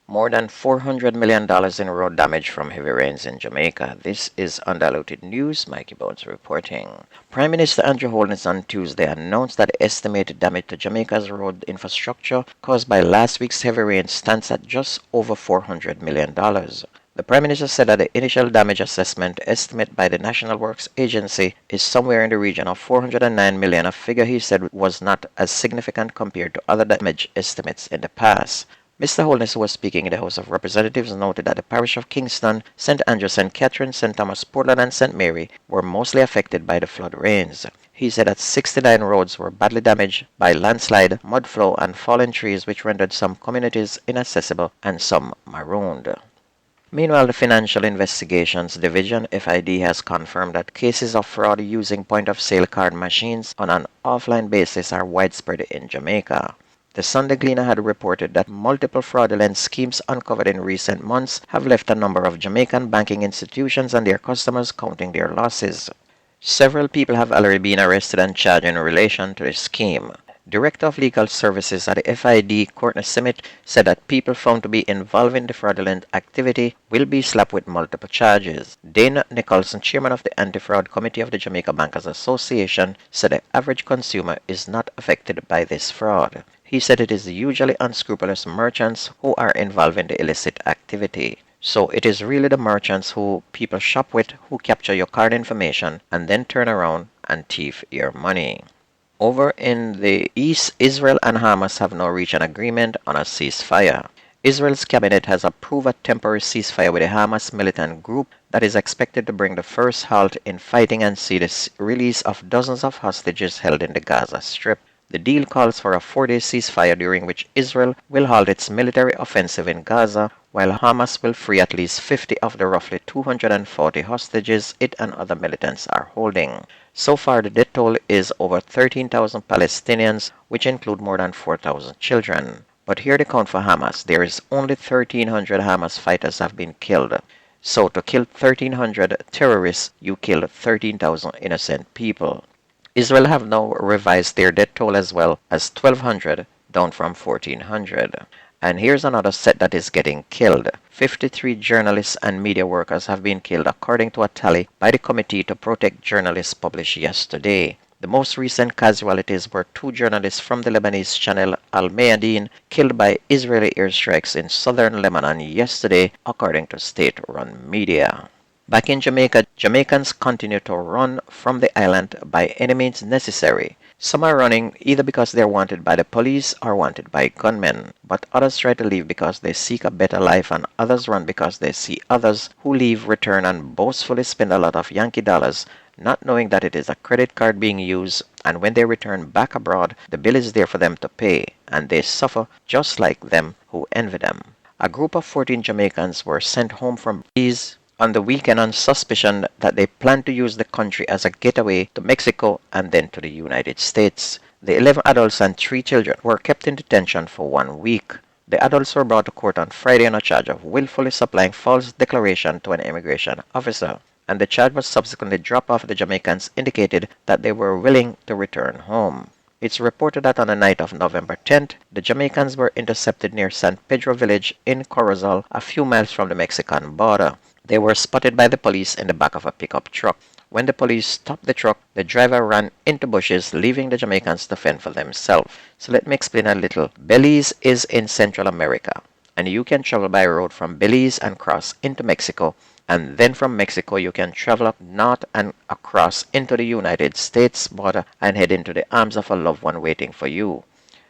More than $400 million in road damage from heavy rains in Jamaica. This is undiluted news. Mikey Bones reporting. Prime Minister Andrew Holness on Tuesday announced that the estimated damage to Jamaica's road infrastructure caused by last week's heavy rain stands at just over $400 million. The Prime Minister said that the initial damage assessment estimate by the National Works Agency is somewhere in the region of $409 million, a figure he said was not as significant compared to other damage estimates in the past. Mr. Holness, who was speaking in the House of Representatives, noted that the parish of Kingston, St. Andrew, St. Catherine, St. Thomas, Portland, and St. Mary were mostly affected by the flood rains. He said that 69 roads were badly damaged by landslide, mud flow, and fallen trees, which rendered some communities inaccessible and some marooned. Meanwhile, the Financial Investigations Division (FID) has confirmed that cases of fraud using point-of-sale card machines on an offline basis are widespread in Jamaica. The Sunday Gleaner had reported that multiple fraudulent schemes uncovered in recent months have left a number of Jamaican banking institutions and their customers counting their losses. Several people have already been arrested and charged in relation to the scheme. Director of Legal Services at the FID, Courtney Simmet, said that people found to be involved in the fraudulent activity will be slapped with multiple charges. Dana Nicholson, chairman of the Anti-Fraud Committee of the Jamaica Bankers Association, said the average consumer is not affected by this fraud. He said it is usually unscrupulous merchants who are involved in the illicit activity. So it is really the merchants who people shop with who capture your card information and then turn around and thief your money. Over in the East, Israel and Hamas have now reached an agreement on a ceasefire. Israel's cabinet has approved a temporary ceasefire with the Hamas militant group that is expected to bring the first halt in fighting and see the release of dozens of hostages held in the Gaza Strip. The deal calls for a 4-day ceasefire during which Israel will halt its military offensive in Gaza, while Hamas will free at least 50 of the roughly 240 hostages it and other militants are holding. So far, the death toll is over 13,000 Palestinians, which include more than 4,000 children. But here the count for Hamas. There is only 1,300 Hamas fighters have been killed. So to kill 1,300 terrorists, you kill 13,000 innocent people. Israel have now revised their death toll as well as 1,200, down from 1,400. And here's another set that is getting killed. 53 journalists and media workers have been killed according to a tally by the Committee to Protect Journalists published yesterday. The most recent casualties were 2 journalists from the Lebanese channel Al Mayadeen killed by Israeli airstrikes in southern Lebanon yesterday, according to state-run media. Back in Jamaica, Jamaicans continue to run from the island by any means necessary. Some are running either because they are wanted by the police or wanted by gunmen, but others try to leave because they seek a better life, and others run because they see others who leave return and boastfully spend a lot of Yankee dollars, not knowing that it is a credit card being used, and when they return back abroad, the bill is there for them to pay, and they suffer just like them who envy them. A group of 14 Jamaicans were sent home from Belize on the weekend on suspicion that they plan to use the country as a getaway to Mexico and then to the United States. The 11 adults and 3 children were kept in detention for 1 week. The adults were brought to court on Friday on a charge of willfully supplying false declaration to an immigration officer, and the charge was subsequently dropped after the Jamaicans indicated that they were willing to return home. It's reported that on the night of November 10th, the Jamaicans were intercepted near San Pedro village in Corozal, a few miles from the Mexican border. They were spotted by the police in the back of a pickup truck. When the police stopped the truck, the driver ran into bushes, leaving the Jamaicans to fend for themselves. So let me explain a little. Belize is in Central America, and you can travel by road from Belize and cross into Mexico, and then from Mexico you can travel up north and across into the United States border and head into the arms of a loved one waiting for you.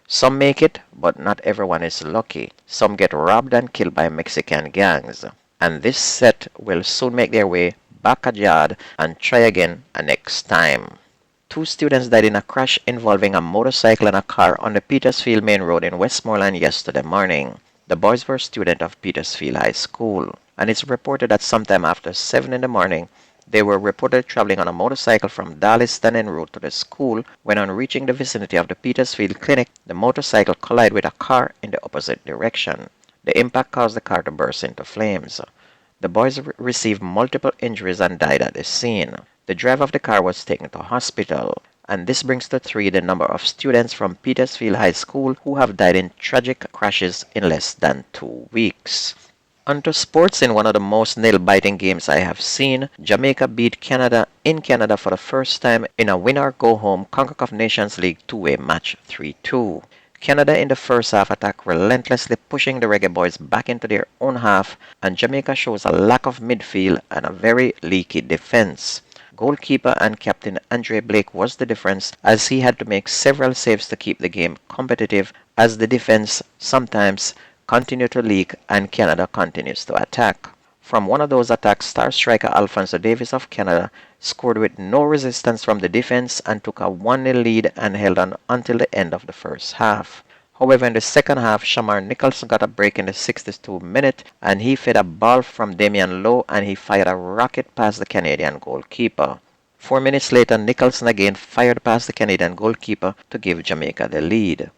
Some make it, but not everyone is lucky. Some get robbed and killed by Mexican gangs. And this set will soon make their way back at yard and try again next time. 2 students died in a crash involving a motorcycle and a car on the Petersfield Main Road in Westmoreland yesterday morning. The boys were students of Petersfield High School, and it's reported that sometime after 7 in the morning, they were reported traveling on a motorcycle from Darlington en route to the school. When on reaching the vicinity of the Petersfield Clinic, the motorcycle collided with a car in the opposite direction. The impact caused the car to burst into flames. The boys received multiple injuries and died at the scene. The driver of the car was taken to hospital, and this brings to 3 the number of students from Petersfield High School who have died in tragic crashes in less than 2 weeks. Onto sports. In one of the most nail-biting games I have seen, Jamaica beat Canada in Canada for the first time in a win-or-go-home CONCACAF Nations League two-way match 3-2. Canada in the first half attack relentlessly pushing the Reggae boys back into their own half, and Jamaica shows a lack of midfield and a very leaky defense. Goalkeeper and captain Andre Blake was the difference, as he had to make several saves to keep the game competitive, as the defense sometimes continue to leak and Canada continues to attack. From one of those attacks, star striker Alphonso Davies of Canada scored with no resistance from the defense and took a 1-0 lead and held on until the end of the first half. However, in the second half, Shamar Nicholson got a break in the 62nd minute, and he fed a ball from Damian Lowe and he fired a rocket past the Canadian goalkeeper. 4 minutes later, Nicholson again fired past the Canadian goalkeeper to give Jamaica the lead.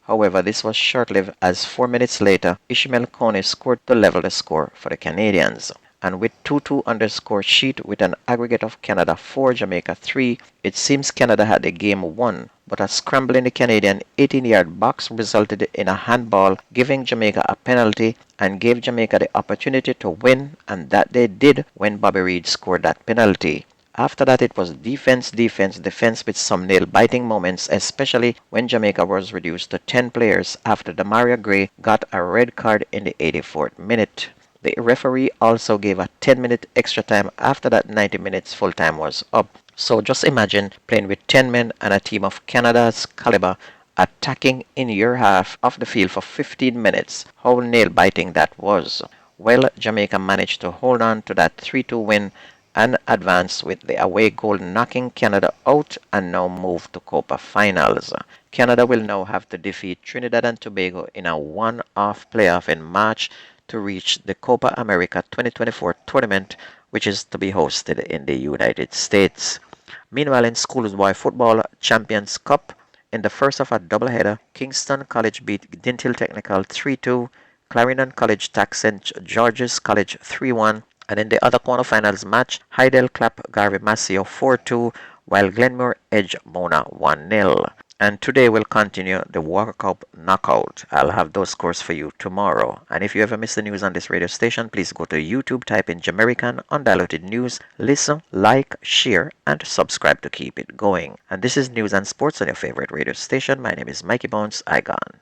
However, this was short-lived, as 4 minutes later, Ishmael Kone scored to level the score for the Canadians. And with 2-2 on the score sheet with an aggregate of Canada 4, Jamaica 3, it seems Canada had the game won, but a scramble in the Canadian 18-yard box resulted in a handball, giving Jamaica a penalty and gave Jamaica the opportunity to win, and that they did when Bobby Reid scored that penalty. After that, it was defense with some nail-biting moments, especially when Jamaica was reduced to 10 players after Demario Gray got a red card in the 84th minute. The referee also gave a 10-minute extra time after that 90 minutes full time was up. So just imagine playing with 10 men and a team of Canada's caliber attacking in your half of the field for 15 minutes. How nail-biting that was. Well, Jamaica managed to hold on to that 3-2 win and advance with the away goal knocking Canada out and now move to Copa Finals. Canada will now have to defeat Trinidad and Tobago in a one-off playoff in March to reach the Copa America 2024 tournament, which is to be hosted in the United States. Meanwhile, in schoolboy football Champions Cup, in the first of a doubleheader, Kingston College beat Dintil Technical 3-2, Clarendon College tacked St. George's College 3-1, and in the other quarterfinals match, Hydel clapped Garvey Maceo 4-2, while Glenmore edged Mona 1-0. And today we'll continue the Walker Cup knockout. I'll have those scores for you tomorrow. And if you ever miss the news on this radio station, please go to YouTube, type in Jamaican Undiluted News, listen, like, share, and subscribe to keep it going. And this is News and Sports on your favorite radio station. My name is Mikey Bones. I gone.